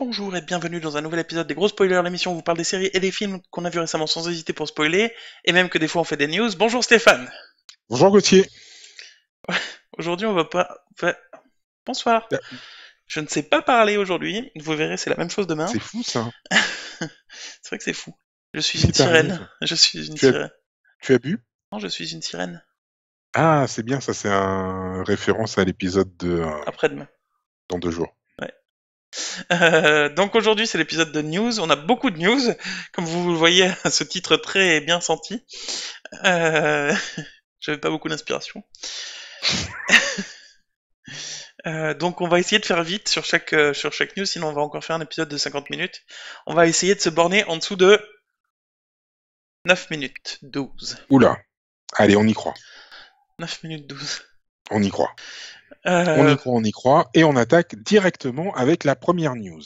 Bonjour et bienvenue dans un nouvel épisode des Gros Spoilers, l'émission où on vous parle des séries et des films qu'on a vus récemment sans hésiter pour spoiler, et même que des fois on fait des news. Bonjour Stéphane. Bonjour Gauthier. Aujourd'hui on va pas... Bonsoir. Ah, Je ne sais pas parler aujourd'hui, vous verrez c'est la même chose demain. c'est fou ça. C'est vrai que c'est fou. Je suis Qu'est-ce une qui sirène. t'arrive? Je suis une Tu as, sirène. tu as bu? Non, je suis une sirène. Ah, c'est bien, ça c'est un référence à l'épisode de Après-demain. dans 2 jours. Ouais. Donc aujourd'hui c'est l'épisode de news. On a beaucoup de news, comme vous le voyez à ce titre très bien senti. Euh... J'avais pas beaucoup d'inspiration. Donc on va essayer de faire vite sur chaque news, sinon on va encore faire un épisode de 50 minutes. On va essayer de se borner en dessous de 9 minutes 12. Oula, allez, on y croit. 9 minutes 12. On y croit. On y Euh, croit, on y croit, et on attaque directement avec la première news.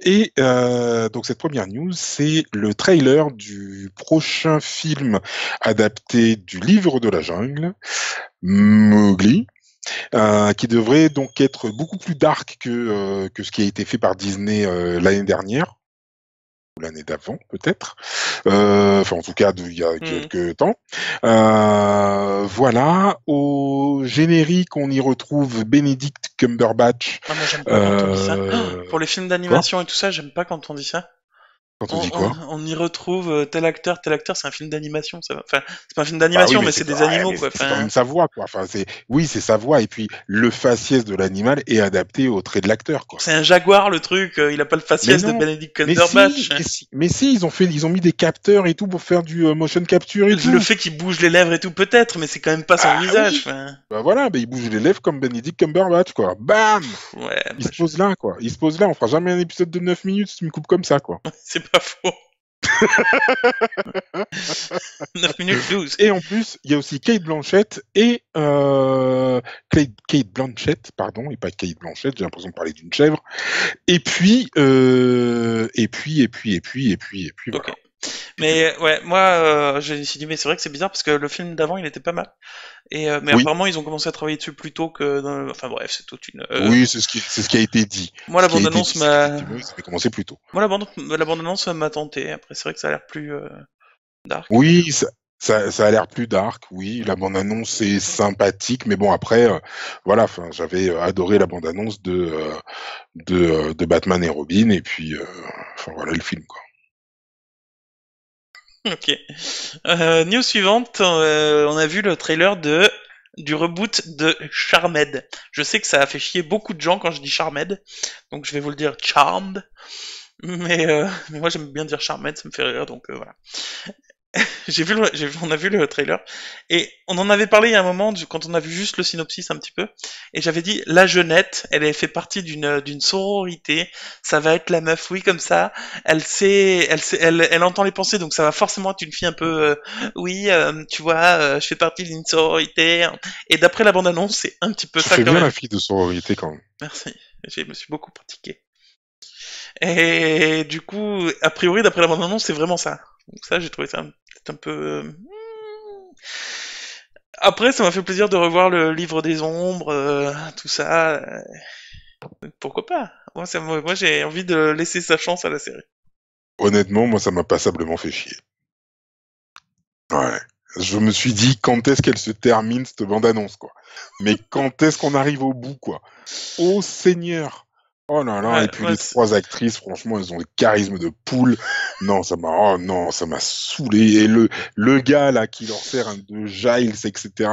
Et donc cette première news, c'est le trailer du prochain film adapté du livre de la jungle, Mowgli, qui devrait donc être beaucoup plus dark que ce qui a été fait par Disney l'année dernière, ou l'année d'avant peut-être, enfin en tout cas il y a hmm. quelques temps. Voilà, au générique on y retrouve Benedict Cumberbatch. Ah, moi j'aime pas quand on dit ça. Ah, Euh... pour les films Quoi? d'animation et tout ça, j'aime pas quand on dit ça. Quand on dit quoi? On y retrouve tel acteur, c'est un film d'animation, ça va. Enfin, c'est pas un film Bah oui, d'animation, mais mais c'est des ouais, animaux, mais quoi. c'est quand Enfin, même sa voix, quoi. Enfin, oui, c'est sa voix, et puis le faciès de l'animal est adapté au trait de l'acteur, quoi. c'est un jaguar le truc, il a pas le Mais faciès de non, Benedict Cumberbatch. ils ont mis des capteurs et tout pour faire du motion capture et Le tout. fait qu'il bouge les lèvres et tout, peut-être, mais c'est quand même pas son Ah visage. oui. Enfin, Bah voilà, bah il bouge les lèvres comme Benedict Cumberbatch, quoi. Bam! ouais, Il se pose là, quoi. Il se pose là. On fera jamais un épisode de 9 minutes si tu me coupes comme ça, quoi. c'est pas faux. 9 minutes 12. Et en plus, il y a aussi Kate Blanchett Kate Blanchett, pardon, et pas Kate Blanchett. J'ai l'impression de parler d'une chèvre. Et puis, Ok. voilà. Puis c'est tout. Mais ouais, moi, je me suis dit, mais c'est vrai que c'est bizarre parce que le film d'avant, il était pas mal. Mais Oui, apparemment, ils ont commencé à travailler dessus plus tôt que dans Enfin bref, c'est toute une... oui, c'est ce qui a été dit. Moi, Ce la qui a été dit, bande-annonce c'est m'a... qu'effectivement, ça avait commencé plus tôt. Moi, la bande-annonce m'a tenté. Après, c'est vrai que ça a l'air plus dark, mais... Oui, ça a l'air plus dark, oui. La bande-annonce est sympathique, mais bon, après, voilà, enfin, j'avais adoré la bande-annonce de Batman et Robin, et puis, enfin, voilà le film, quoi. Ok. News suivante, on a vu le trailer du reboot de Charmed. Je sais que ça a fait chier beaucoup de gens quand je dis Charmed, donc je vais vous le dire Charmed. Mais moi j'aime bien dire Charmed, ça me fait rire, donc voilà. On a vu le trailer et on en avait parlé il y a un moment quand on a vu juste le synopsis un petit peu et j'avais dit la jeunette, elle fait partie d'une sororité, ça va être la meuf, oui comme ça, elle entend les pensées donc ça va forcément être une fille un peu oui tu vois je fais partie d'une sororité et d'après la bande annonce c'est un petit peu Tu ça fais quand bien même. la fille de sororité, quand même. Merci, je me suis beaucoup pratiqué. Et du coup, a priori, d'après la bande-annonce, c'est vraiment ça. Donc ça, j'ai trouvé ça un peu... Après, ça m'a fait plaisir de revoir le livre des ombres, tout ça. Pourquoi pas? Moi, j'ai envie de laisser sa chance à la série. Honnêtement, moi, ça m'a passablement fait chier. Ouais. Je me suis dit, quand est-ce qu'elle se termine, cette bande-annonce, quoi. Mais quand est-ce qu'on arrive au bout, quoi. Oh Seigneur! Oh là là, Ouais, et puis les trois actrices, franchement, elles ont le charisme de poule. Non, oh non, ça m'a saoulé. Et le gars, là, qui leur sert un de Giles, etc.,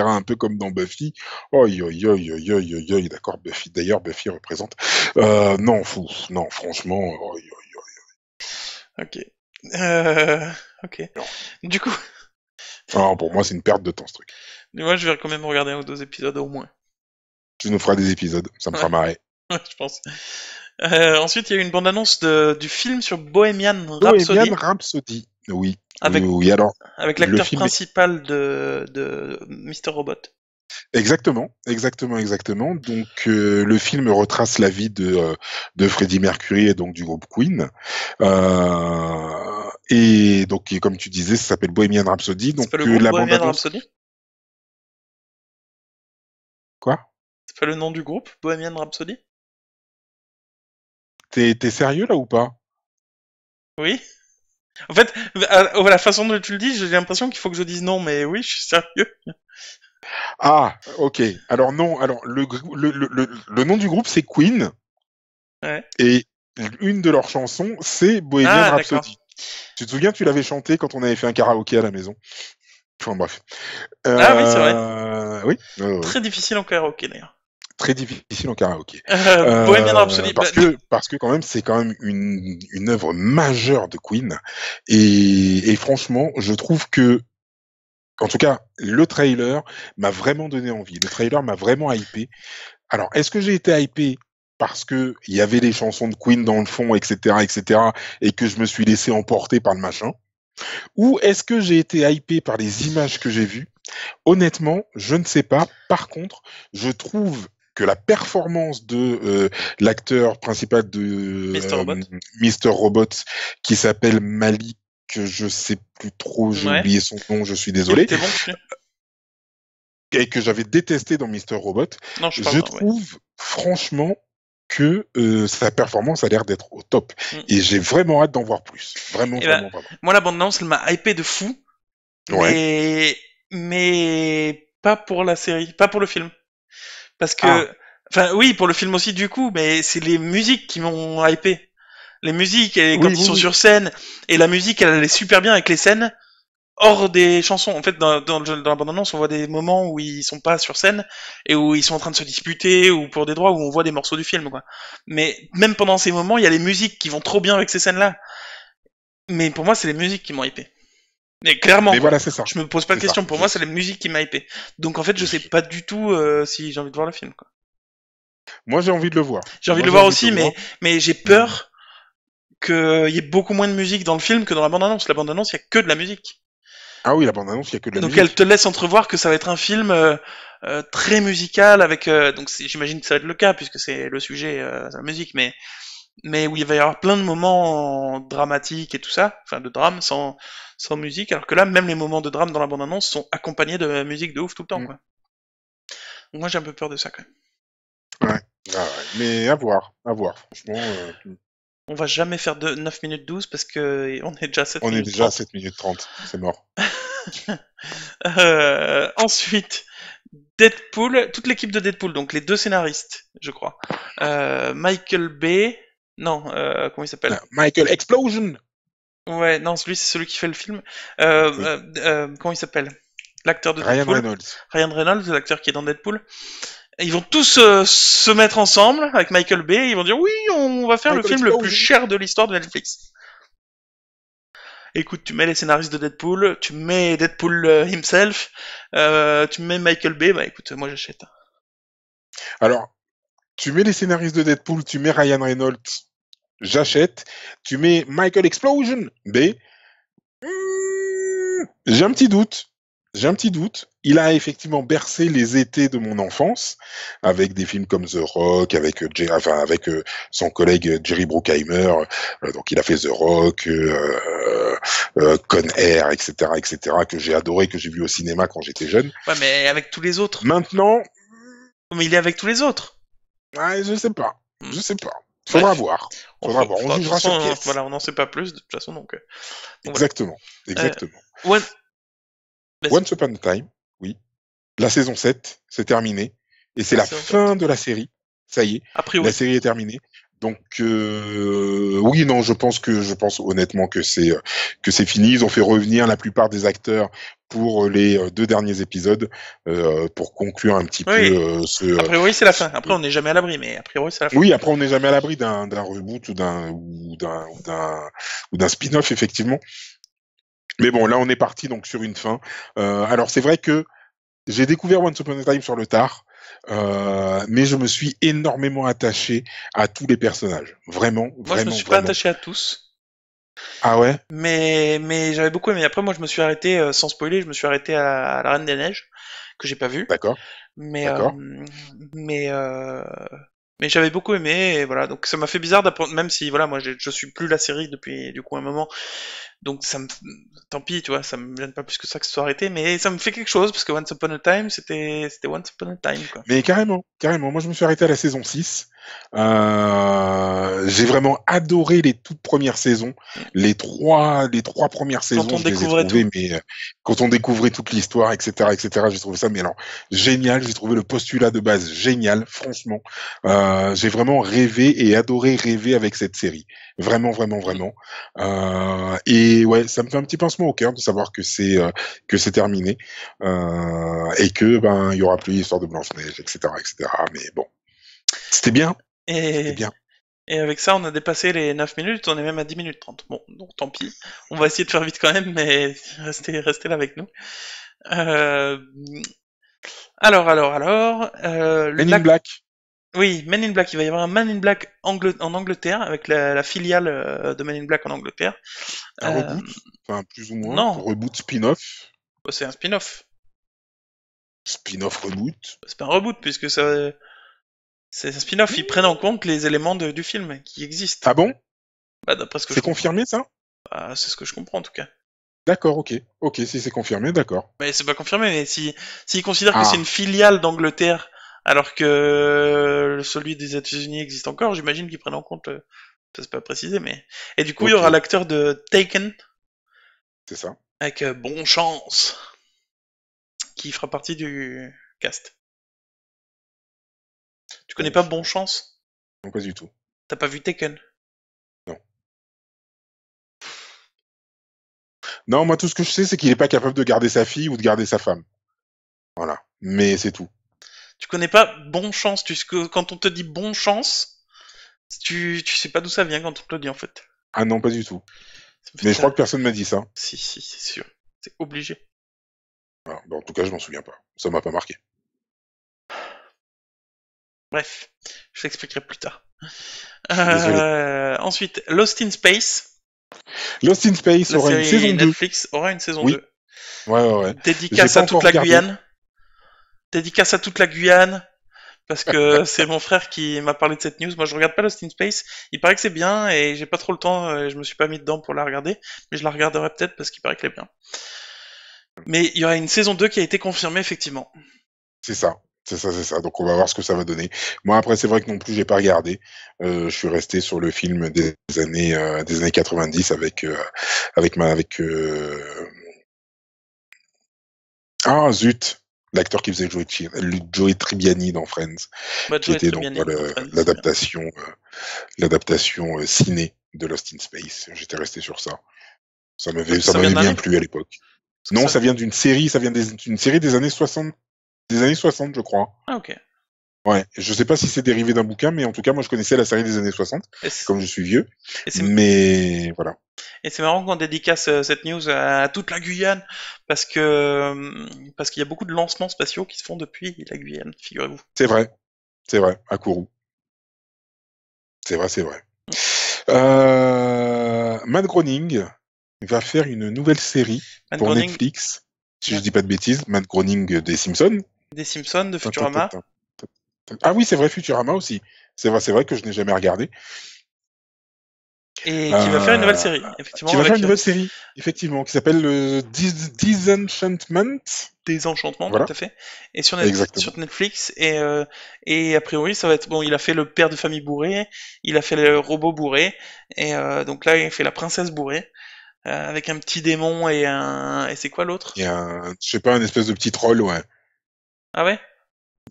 un peu comme dans Buffy. Oh, d'accord, Buffy. D'ailleurs, Buffy représente. Non, fou, non, franchement, ok. Euh, ok. non. Du coup, Alors, pour moi, c'est une perte de temps, ce truc. moi, je vais quand même regarder un ou deux épisodes au moins. Tu nous feras des épisodes, ça me Ouais, fera marrer. ouais, je pense. Ensuite, il y a eu une bande-annonce du film sur Bohemian Bohemian Rhapsody Rhapsody. Oui, oui, avec, oui, oui. Alors, avec le l'acteur film principal de Mr. Robot. exactement, exactement, exactement. Donc le film retrace la vie de Freddie Mercury et donc du groupe Queen. Et donc comme tu disais, ça s'appelle Bohemian Rhapsody. C'est Donc pas le groupe la Bohemian bande-annonce, Rhapsody? quoi? C'est pas le nom du groupe Bohemian Rhapsody? T'es sérieux là ou pas? Oui. En fait, la façon dont tu le dis, j'ai l'impression qu'il faut que je dise non, mais oui, je suis sérieux. Ah, ok. Alors non, alors le nom du groupe c'est Queen Ouais. et une de leurs chansons c'est Bohemian Ah, d'accord. Rhapsody. Tu te souviens, tu l'avais chanté quand on avait fait un karaoké à la maison. Enfin bref. Ah oui, c'est vrai. Oui, oui. Très difficile en karaoké d'ailleurs. Très difficile en karaoké. Bohemian Rhapsody. Parce que quand même, c'est quand même une œuvre majeure de Queen. Et franchement, je trouve que, en tout cas, le trailer m'a vraiment donné envie. Le trailer m'a vraiment hypé. Alors, est-ce que j'ai été hypé parce que il y avait les chansons de Queen dans le fond, etc., etc., et que je me suis laissé emporter par le machin? Ou est-ce que j'ai été hypé par les images que j'ai vues? Honnêtement, je ne sais pas. Par contre, je trouve que la performance de l'acteur principal de Mr. Robot. Mr. Robot, qui s'appelle Malik, que je sais plus trop, j'ai Ouais. oublié son nom, je suis Il désolé, était bon dessus. et que j'avais détesté dans Mr. Robot, Non, je je parle. Ouais. trouve franchement que sa performance a l'air d'être au top. Mm. Et j'ai vraiment hâte d'en voir plus. Vraiment, Et ben, vraiment, vraiment. moi la bande-annonce, elle m'a hypé de fou, Ouais. mais pas pour la série, pas pour le film, parce Ah, que, enfin oui, pour le film aussi du coup, mais c'est les musiques qui m'ont hypé. Les musiques, et oui, quand ils oui, sont oui. sur scène, et la musique, elle allait super bien avec les scènes, hors des chansons. En fait, dans la bande-annonce, on voit des moments où ils sont pas sur scène et où ils sont en train de se disputer ou pour des droits, où on voit des morceaux du film, quoi. Mais même pendant ces moments, il y a les musiques qui vont trop bien avec ces scènes-là. Mais pour moi, c'est les musiques qui m'ont hypé. Mais clairement, Mais quoi. voilà, c'est ça. Je me pose pas de C'est ça. questions. Pour moi, c'est les musiques qui m'ont hypé. Donc en fait, je sais Je- pas du tout si j'ai envie de voir le film, quoi. Moi, j'ai envie de le voir. J'ai envie de Moi, le j'ai voir envie de le aussi, voir. mais j'ai Mhm. peur qu'il y ait beaucoup moins de musique dans le film que dans la bande-annonce. La bande-annonce, il y a que de la musique. Ah oui, la bande-annonce, il y a que de la Donc elle musique. te laisse entrevoir que ça va être un film très musical avec donc j'imagine que ça va être le cas puisque c'est le sujet c'est la musique mais où il va y avoir plein de moments dramatiques et tout ça, enfin de drame sans musique alors que là même les moments de drame dans la bande-annonce sont accompagnés de musique de ouf tout le temps Mm. quoi. Donc moi j'ai un peu peur de ça quand même. Ouais. Ah ouais. Mais à voir, franchement. On va jamais faire de 9 minutes 12 parce que on est déjà à 7 On est minutes déjà à 30. 7 minutes 30, c'est mort. Ensuite Deadpool, toute l'équipe de Deadpool, donc les deux scénaristes, je crois. Michael Bay, non, comment il s'appelle? Michael Explosion! Ouais, non, lui c'est celui qui fait le film. Oui. Comment il s'appelle? L'acteur de Ryan Deadpool, Reynolds. Ryan Reynolds, l'acteur qui est dans Deadpool. Ils vont tous se mettre ensemble avec Michael Bay. Ils vont dire oui, on va faire le Michael film le plus Explosion! cher de l'histoire de Netflix. Écoute, tu mets les scénaristes de Deadpool, tu mets Deadpool himself, tu mets Michael Bay, bah écoute, moi j'achète. Alors, tu mets les scénaristes de Deadpool, tu mets Ryan Reynolds, j'achète. Tu mets Michael Explosion, B. J'ai un petit doute. J'ai un petit doute. Il a effectivement bercé les étés de mon enfance avec des films comme The Rock, avec avec son collègue Jerry Bruckheimer. Donc il a fait The Rock, Con Air, etc., etc., que j'ai adoré, que j'ai vu au cinéma quand j'étais jeune. Ouais, mais avec tous les autres. Maintenant, Mais il est avec tous les autres. je sais pas. Hmm. Je sais pas. Faudra Bref, voir. Faudra voir. On de toute jugera sur façon, pièce. voilà, on n'en sait pas plus de toute façon, donc voilà. Exactement. Euh, Exactement. One, vas-y. Once Upon a Time, oui. La saison 7, c'est terminé. Et c'est Ah, la c'est en fait. fin de la série. Ça y est, A la priori. série est terminée. Donc oui, non, je pense honnêtement que c'est fini. Ils ont fait revenir la plupart des acteurs pour les deux derniers épisodes pour conclure un petit peu Oui, a ce. priori c'est la fin. Après, on n'est jamais à l'abri, mais a priori c'est la fin. Oui, après on n'est jamais à l'abri d'un reboot ou d'un spin-off effectivement. Mais bon, là on est parti donc sur une fin. Alors c'est vrai que j'ai découvert Once Upon a Time sur le tard, mais je me suis énormément attaché à tous les personnages. Vraiment, Moi, je me vraiment, suis pas vraiment. attaché à tous, Ah ouais? mais j'avais beaucoup aimé. Après, moi, je me suis arrêté, sans spoiler, je me suis arrêté à La Reine des Neiges, que j'ai pas vu, D'accord, mais d'accord. mais euh, mais j'avais beaucoup aimé, et voilà. Donc ça m'a fait bizarre d'apprendre, même si voilà, moi, je suis plus la série depuis du coup un moment. Donc tant pis, tu vois, ça me gêne pas plus que ça que ce soit arrêté, mais ça me fait quelque chose parce que Once Upon a Time, c'était Once Upon a Time quoi. Mais carrément, carrément. Moi, je me suis arrêté à la saison 6. J'ai vraiment adoré les toutes premières saisons. Les trois premières Quand saisons, on je les ai découvrait trouvées, tout. mais quand on découvrait toute l'histoire, etc., j'ai trouvé ça, mais alors, génial. J'ai trouvé le postulat de base génial, franchement. J'ai vraiment rêvé et adoré rêver avec cette série. Vraiment, vraiment, vraiment. Et ouais, ça me fait un petit pincement au cœur de savoir que c'est terminé et que ben il y aura plus l'histoire de Blanche-Neige, etc., etc. Mais bon, c'était bien, c'était Et, bien. et avec ça, on a dépassé les 9 minutes, on est même à 10 minutes 30. Bon, donc tant pis. On va essayer de faire vite quand même, mais restez là avec nous. Euh, Men in Black. Oui, Men in Black. Il va y avoir un Men in Black en Angleterre, avec la filiale de Men in Black en Angleterre. Un Euh, reboot, enfin plus ou moins, non, reboot spin-off, c'est un spin-off. spin-off reboot. C'est pas un reboot, puisque c'est un spin-off. Ils prennent en compte les éléments du film qui existent. Ah bon? Bah, d'après ce que C'est je comprends. confirmé ça? Bah, c'est ce que je comprends en tout cas. D'accord, ok. Ok, si c'est confirmé, d'accord. Mais c'est pas confirmé, mais s'ils considèrent que c'est une Ah, filiale d'Angleterre, alors que celui des États-Unis existe encore, j'imagine qu'ils prennent en compte. Ça c'est pas précisé, mais. Et du coup, il y ok, aura l'acteur de Taken, c'est ça. avec Bon Chance, qui fera partie du cast. Tu connais Bon, pas Bon Chance? non, pas du tout. T'as pas vu Taken? Non. Non, moi tout ce que je sais, c'est qu'il est pas capable de garder sa fille ou de garder sa femme. Voilà. Mais c'est tout. Tu connais pas Bon Chance? Quand on te dit Bon Chance, tu sais pas d'où ça vient quand on te le dit en fait. Ah non, pas du tout. Ça me fait Mais je crois ça. que personne m'a dit ça. Si, c'est sûr. C'est obligé. Voilà. Bon, en tout cas, je m'en souviens pas. Ça m'a pas marqué. Bref, je t'expliquerai plus tard. Je suis désolé. Ensuite, Lost in Space, Lost in Space la aura une série saison 2. Netflix, aura une saison Oui, 2. ouais, ouais, ouais. J'ai Dédicace pas à toute encore la regardé. Guyane. Dédicace à toute la Guyane. Parce que c'est mon frère qui m'a parlé de cette news. Moi, je regarde pas Lost in Space. Il paraît que c'est bien et j'ai pas trop le temps. Je me suis pas mis dedans pour la regarder. Mais je la regarderai peut-être parce qu'il paraît qu'elle est bien. Mais il y aura une saison 2 qui a été confirmée, effectivement. C'est ça. C'est ça, c'est ça. Donc on va voir ce que ça va donner. Moi après c'est vrai que non plus j'ai pas regardé. Je suis resté sur le film des années 90 avec ah zut, l'acteur qui faisait Joey Tribbiani dans Friends, Bah, qui Joe est était très donc bien né dans Friends, c'est bien. l'adaptation ciné de Lost in Space. J'étais resté sur ça. Parce que Ça ça vient m'avait d'un bien livre. plu à l'époque. Parce que Non, ça... ça vient d'une série, d'une série des années 60 je crois. Ah, ok. Ouais, je sais pas si c'est dérivé d'un bouquin, mais en tout cas, moi, je connaissais la série des années 60, Et c'est comme je suis vieux. et c'est- Mais voilà. et c'est marrant qu'on dédicace cette news à toute la Guyane, parce qu'il y a beaucoup de lancements spatiaux qui se font depuis la Guyane, figurez-vous. C'est vrai, à Kourou. C'est vrai, c'est vrai. Matt Groening va faire une nouvelle série Matt pour Groening, Netflix. Si je Matt- dis pas de bêtises, Matt Groening des Simpsons. des Simpsons, de Ta, ta, ta, Futurama, ta, Ah oui, c'est vrai, Futurama aussi. C'est vrai que je n'ai jamais regardé. et qui va faire une nouvelle Euh, série, qui effectivement, va faire une avec nouvelle série, effectivement, qui s'appelle Disenchantment. des enchantements, tout Voilà, à fait, et exactement. sur Netflix, et a priori, ça va être, bon, il a fait le père de famille bourré, il a fait le robot bourré, et donc là, il fait la princesse bourrée, avec un petit démon et c'est quoi l'autre? Il y a je sais pas, un espèce de petit troll, ouais. Ah ouais?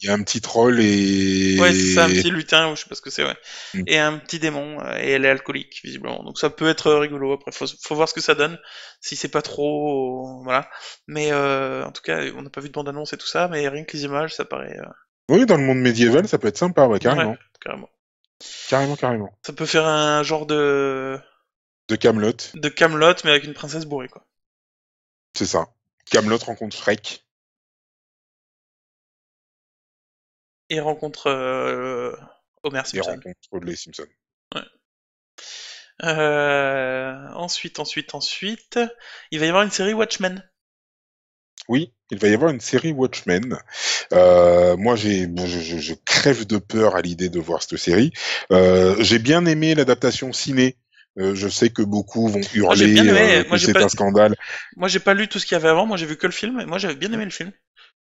Il y a un petit troll Ouais, c'est ça, un et... petit lutin, ou je sais pas ce que c'est, ouais. Mm. Et un petit démon, et elle est alcoolique, visiblement. Donc ça peut être rigolo, après faut voir ce que ça donne, si c'est pas trop... Voilà. Mais en tout cas, on n'a pas vu de bande-annonce et tout ça, mais rien que les images, ça paraît... Oui, dans le monde médiéval, ça peut être sympa, ouais, Ouais, carrément. carrément. Carrément, carrément. Ça peut faire un genre De Camelot, de Camelot, mais avec une princesse bourrée, quoi. c'est ça. Camelot rencontre Shrek. Et rencontre Homer Et Simpson. rencontre les Simpsons. Ouais. Ensuite, il va y avoir une série Watchmen. Oui, il va y avoir une série Watchmen. Moi, je crève de peur à l'idée de voir cette série. J'ai bien aimé l'adaptation ciné. Je sais que beaucoup vont Moi j'ai bien hurler aimé, que c'est un scandale. moi j'ai pas lu tout ce qu'il y avait avant, moi j'ai vu que le film, et moi j'avais bien aimé le film.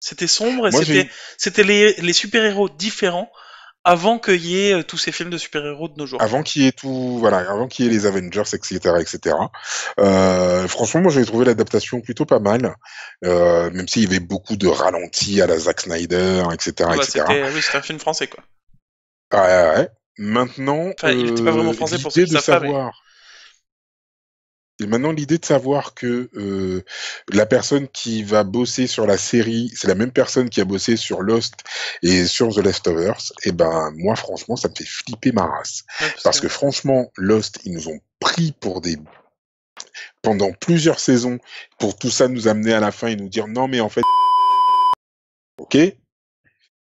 C'était sombre et Moi, j'ai c'était les super-héros différents, avant qu'il y ait tous ces films de super-héros de nos jours. Avant qu'il y ait tout, voilà, avant qu'il y ait les Avengers, etc., etc. Franchement, moi, j'ai trouvé l'adaptation plutôt pas mal, même s'il y avait beaucoup de ralentis à la Zack Snyder, Ah etc., bah etc. c'était un film français quoi. Ouais, ouais, ouais. Maintenant, Enfin, il était pas vraiment français pour ceux l'idée qui de savent pas, mais savoir, et maintenant l'idée de savoir que la personne qui va bosser sur la série, c'est la même personne qui a bossé sur Lost et sur The Leftovers, et ben moi, franchement, ça me fait flipper ma race, ouais, parce parce que que franchement, Lost, ils nous ont pris pour des pendant plusieurs saisons pour tout ça nous amener à la fin et nous dire non mais en fait ok.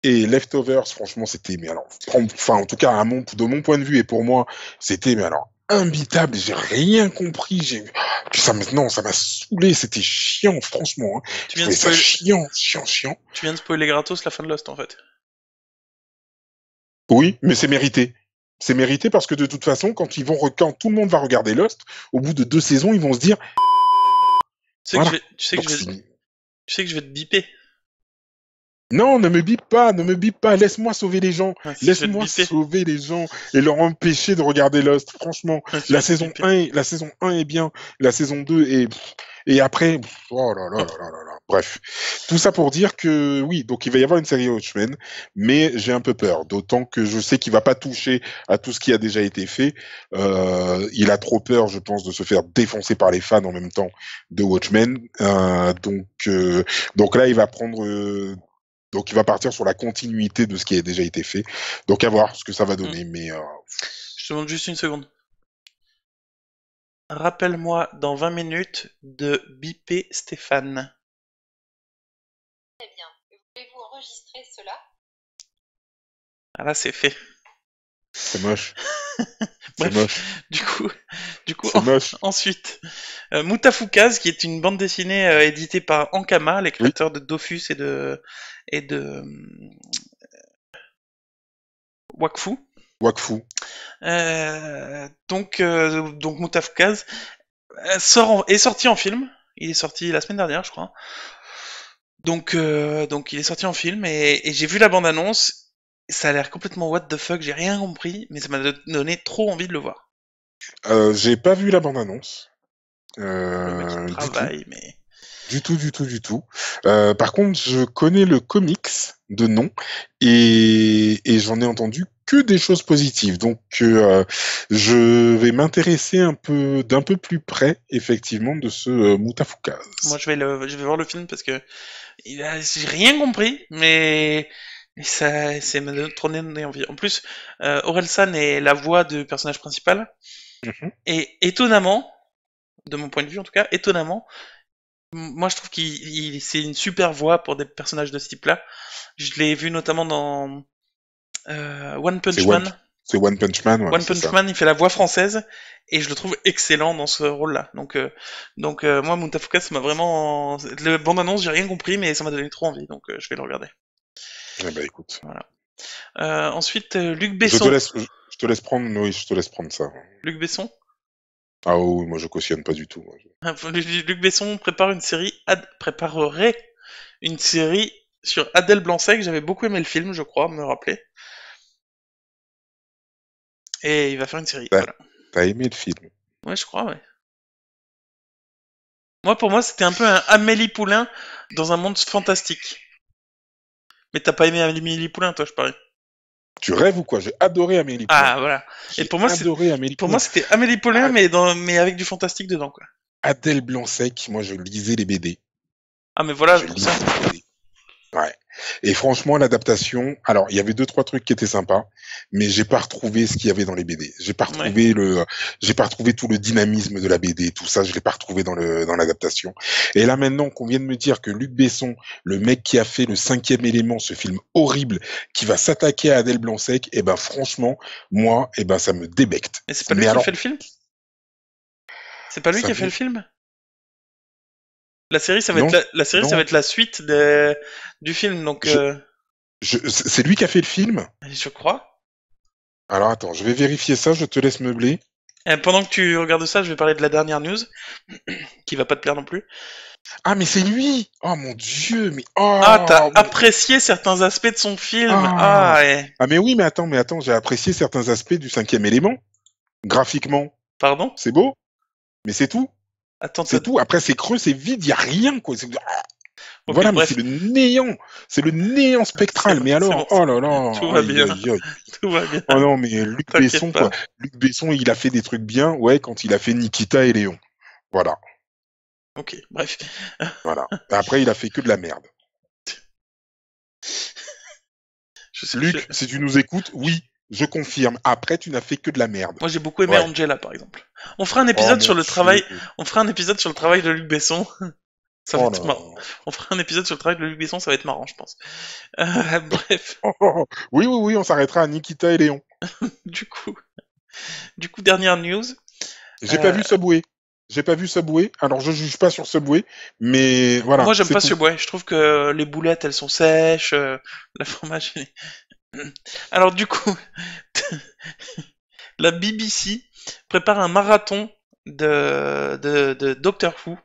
Et Leftovers, franchement, c'était, mais alors, enfin, en tout cas, de mon point de vue et pour moi, c'était, mais alors, imbitable. J'ai rien compris. Puis ça, maintenant, ça m'a saoulé. C'était chiant, franchement. Hein. tu Je viens de trouvais ça spoiler, chiant, chiant, chiant. tu viens de spoiler gratos la fin de Lost en fait. Oui, mais c'est mérité. C'est mérité parce que de toute façon, quand tout le monde va regarder Lost, au bout de 2 saisons, ils vont se dire, voilà. Donc, Tu sais que je vais te biper. non, ne me bip pas, ne me bip pas, laisse-moi sauver les gens, Ouais, si je vais te laisse-moi biper, sauver les gens et leur empêcher de regarder Lost. Franchement, ouais, je vais te biper. La saison 1 est bien, la saison 2 est et après oh là là là là là là. Bref, tout ça pour dire que oui, donc il va y avoir une série Watchmen, mais j'ai un peu peur, d'autant que je sais qu'il va pas toucher à tout ce qui a déjà été fait. Il a trop peur, je pense, de se faire défoncer par les fans en même temps de Watchmen. Donc là, il va prendre donc il va partir sur la continuité de ce qui a déjà été fait. Donc à voir ce que ça va Hmm. donner. Mais Je te demande juste une seconde. Rappelle-moi dans 20 minutes de biper Stéphane. Très bien. Voulez-vous enregistrer cela? Ah là, c'est fait. c'est moche. C'est Bref, moche. du coup, C'est moche. ensuite, Moutafoukaz, qui est une bande dessinée éditée par Ankama, les Oui, créateurs de Dofus et de Wakfu. Wakfu. Donc Moutafoukaz est sorti en film. Il est sorti la semaine dernière, je crois. Donc il est sorti en film et j'ai vu la bande-annonce. Ça a l'air complètement what the fuck, j'ai rien compris, mais ça m'a donné trop envie de le voir. J'ai pas vu la bande-annonce. Le mec il Du tout. travaille, mais Du tout. Par contre, je connais le comics de nom et j'en ai entendu que des choses positives. Donc, je vais m'intéresser d'un peu plus près, effectivement, de ce moi Moutafoukaz. je vais voir le film parce que j'ai rien compris, mais ça m'a trop donné envie. En plus, Orelsan est la voix du personnage principal Mhm. et étonnamment, de mon point de vue en tout cas, étonnamment, moi je trouve c'est une super voix pour des personnages de ce type-là. Je l'ai vu notamment dans One C'est Punch Man. One Punch Man, ouais, One c'est Punch ça. Man, il fait la voix française et je le trouve excellent dans ce rôle-là. Moi, Moutafoukaz, ça m'a vraiment. Le bande-annonce, j'ai rien compris, mais ça m'a donné trop envie, donc je vais le regarder. Eh ben, écoute. Voilà. Ensuite, Luc Je te Besson. laisse, je te laisse prendre, oui, je te laisse prendre ça. Luc Besson. Ah oui, moi je cautionne pas du tout. Luc Besson préparerait une série sur Adèle Blanc-Sec. J'avais beaucoup aimé le film, je crois, me rappeler. Et il va faire une série, T'as, voilà. t'as aimé le film? Ouais, je crois, ouais. Pour moi, c'était un peu un Amélie Poulain dans un monde fantastique. Mais t'as pas aimé Amélie Poulain, toi, je parie. Tu rêves ou quoi? J'ai adoré Amélie Poulain. Ah, voilà. Et J'ai adoré Amélie pour moi, Poulain. c'était Amélie Poulain, A- mais avec du fantastique dedans, quoi. Adèle Blanc-Sec, moi je lisais les BD. Ah, mais voilà, Je pour lisais ça. les BD. Ouais. Et franchement, l'adaptation, alors il y avait deux trois trucs qui étaient sympas, mais j'ai pas retrouvé ce qu'il y avait dans les BD. Ouais. J'ai pas retrouvé tout le dynamisme de la BD, tout ça, je l'ai pas retrouvé dans l'adaptation. Et là maintenant qu'on vient de me dire que Luc Besson, le mec qui a fait le cinquième élément, ce film horrible, qui va s'attaquer à Adèle Blanc-Sec, et ben franchement, moi, et ben ça me débecte. Mais c'est pas lui Mais qui a alors, fait le film? C'est pas lui ça qui a fait me, le film? La série, non, la série, ça va non, être la suite du film, donc je, c'est lui qui a fait le film? je crois. Alors attends, je vais vérifier ça, je te laisse meubler. Pendant que tu regardes ça, je vais parler de la dernière news, qui va pas te plaire non plus. Ah, mais c'est lui! Oh mon Dieu, mais Ah, t'as oh! apprécié certains aspects de son film. Ah! Ah, ouais. Ah, mais oui, mais attends, j'ai apprécié certains aspects du cinquième élément. Graphiquement, Pardon? c'est beau, mais c'est tout. Attends, C'est tout. Après, c'est creux, c'est vide, il n'y a rien, quoi. ok, Voilà, mais c'est bref. le néant. C'est le néant C'est spectral. bon, Mais c'est alors, bon. oh là là, Tout va aïe, bien. aïe, aïe. Tout va bien. Oh non, mais Luc T'inquiète Besson, quoi. pas. Luc Besson, il a fait des trucs bien, ouais, quand il a fait Nikita et Léon. Voilà, Ok, bref. voilà. Après, il a fait que de la merde. Je- Luc, si tu nous écoutes, oui, je confirme. Après, tu n'as fait que de la merde. Moi, j'ai beaucoup aimé Ouais. Angela, par exemple. On fera un Oh épisode mon sur le Dieu. travail. On fera un épisode sur le travail de Luc Besson. Ça va Oh là être marrant. là. On fera un épisode sur le travail de Luc Besson, ça va être marrant, je pense. Bref. Oh, oh, oh. Oui, oui, oui, on s'arrêtera à Nikita et Léon. Du coup, dernière news. J'ai pas Euh, vu Subway. J'ai pas vu Subway. Alors, je juge pas sur Subway, mais Moi, voilà, j'aime c'est pas tout. Subway. Je trouve que les boulettes, elles sont sèches. La fromage. Alors, du coup, la BBC prépare un marathon de Doctor Who,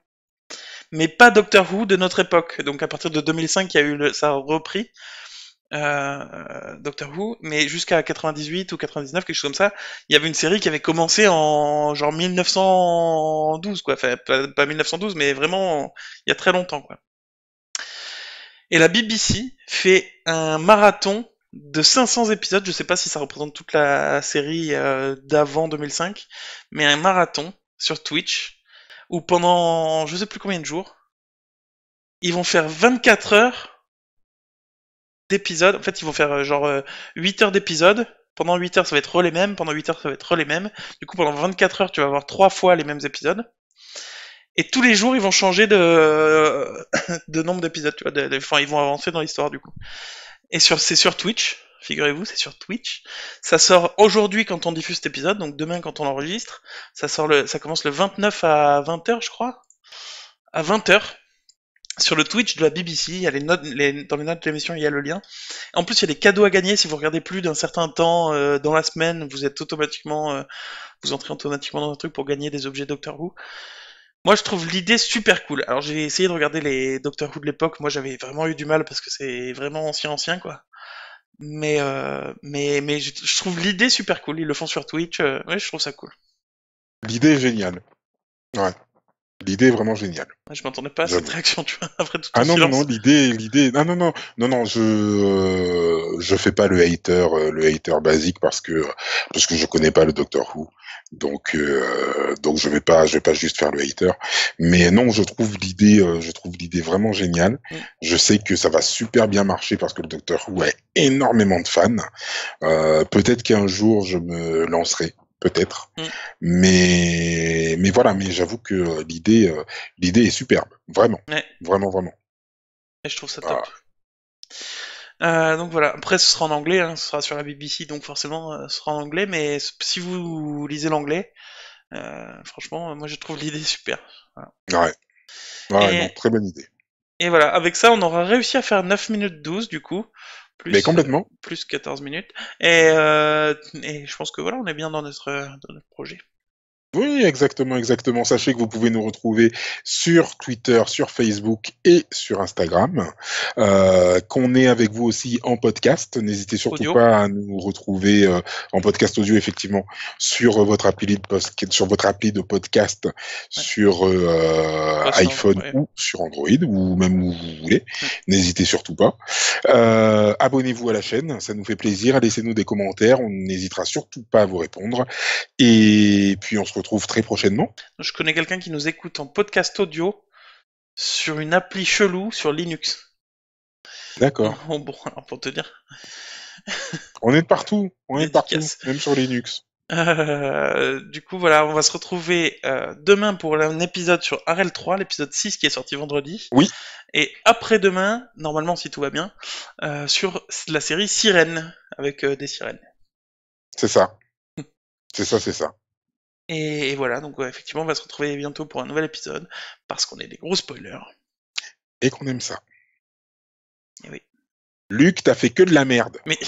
mais pas Doctor Who de notre époque. Donc, à partir de 2005, il y a eu ça a repris. Doctor Who, mais jusqu'à 98 ou 99, quelque chose comme ça, il y avait une série qui avait commencé en genre 1912, quoi. Enfin, pas 1912, mais vraiment il y a très longtemps, quoi. Et la BBC fait un marathon de 500 épisodes, je sais pas si ça représente toute la série d'avant 2005, mais un marathon sur Twitch, où pendant je sais plus combien de jours, ils vont faire 24 heures d'épisodes. En fait, ils vont faire 8 heures d'épisodes. Pendant 8 heures, ça va être les mêmes. Pendant 8 heures, ça va être les mêmes. Du coup, pendant 24 heures, tu vas avoir 3 fois les mêmes épisodes. Et tous les jours, ils vont changer de nombre d'épisodes. Tu vois, enfin, ils vont avancer dans l'histoire, du coup. Et c'est sur Twitch. Figurez-vous, c'est sur Twitch. Ça sort aujourd'hui quand on diffuse cet épisode, donc demain quand on l'enregistre. Ça commence le 29 à 20 heures, je crois. À 20 heures. Sur le Twitch de la BBC, il y a dans les notes de l'émission, il y a le lien. En plus, il y a des cadeaux à gagner si vous regardez plus d'un certain temps dans la semaine. Vous entrez automatiquement dans un truc pour gagner des objets Doctor Who. Moi, je trouve l'idée super cool. Alors, j'ai essayé de regarder les Doctor Who de l'époque. Moi, j'avais vraiment eu du mal parce que c'est vraiment ancien, quoi. Mais je trouve l'idée super cool. Ils le font sur Twitch. Ouais, je trouve ça cool. L'idée est géniale. Ouais. L'idée est vraiment géniale. Je m'attendais pas à cette J'avoue. réaction, tu vois, après tout ton Ah non, non, non, silence. l'idée, non, je fais pas le hater basique parce que je connais pas le Doctor Who. Donc je vais pas juste faire le hater. Mais non, je trouve l'idée vraiment géniale. Mm. Je sais que ça va super bien marcher parce que le Doctor Who a énormément de fans. Peut-être qu'un jour je me lancerai. Peut-être, Mm. mais voilà, mais j'avoue que l'idée est superbe, vraiment, Ouais, vraiment, vraiment. et je trouve ça top. Ah, Donc voilà, après ce sera en anglais, hein, ce sera sur la BBC, donc forcément ce sera en anglais, mais si vous lisez l'anglais, franchement, moi je trouve l'idée super. Voilà. ouais, ouais, Et, non, très bonne idée. et voilà, avec ça on aura réussi à faire 9 minutes 12 du coup, Mais plus, complètement. plus 14 minutes, et je pense que voilà, on est bien dans notre projet. Oui, exactement, exactement. Sachez que vous pouvez nous retrouver sur Twitter, sur Facebook et sur Instagram. Qu'on est avec vous aussi en podcast. N'hésitez surtout Audio, pas à nous retrouver en podcast audio, effectivement, sur sur votre appli de podcast, ouais, sur pas sur, iPhone ouais, ou sur Android, ou même où vous voulez. ouais. N'hésitez surtout pas. Abonnez-vous à la chaîne, ça nous fait plaisir. Laissez-nous des commentaires, on n'hésitera surtout pas à vous répondre. Et puis on se retrouve très prochainement. Je connais quelqu'un qui nous écoute en podcast audio sur une appli chelou sur Linux. D'accord. Bon, alors pour te dire, On est de partout, dédicace. même sur Linux. Du coup, voilà, on va se retrouver demain pour un épisode sur Arel 3, l'épisode 6 qui est sorti vendredi. Oui, Et après-demain, normalement si tout va bien, sur la série Sirène, avec des sirènes. c'est ça. C'est ça, c'est ça. Et voilà, donc ouais, effectivement, on va se retrouver bientôt pour un nouvel épisode, parce qu'on est des gros spoilers. Et qu'on aime ça. Et oui. Luc, t'as fait que de la merde. Mais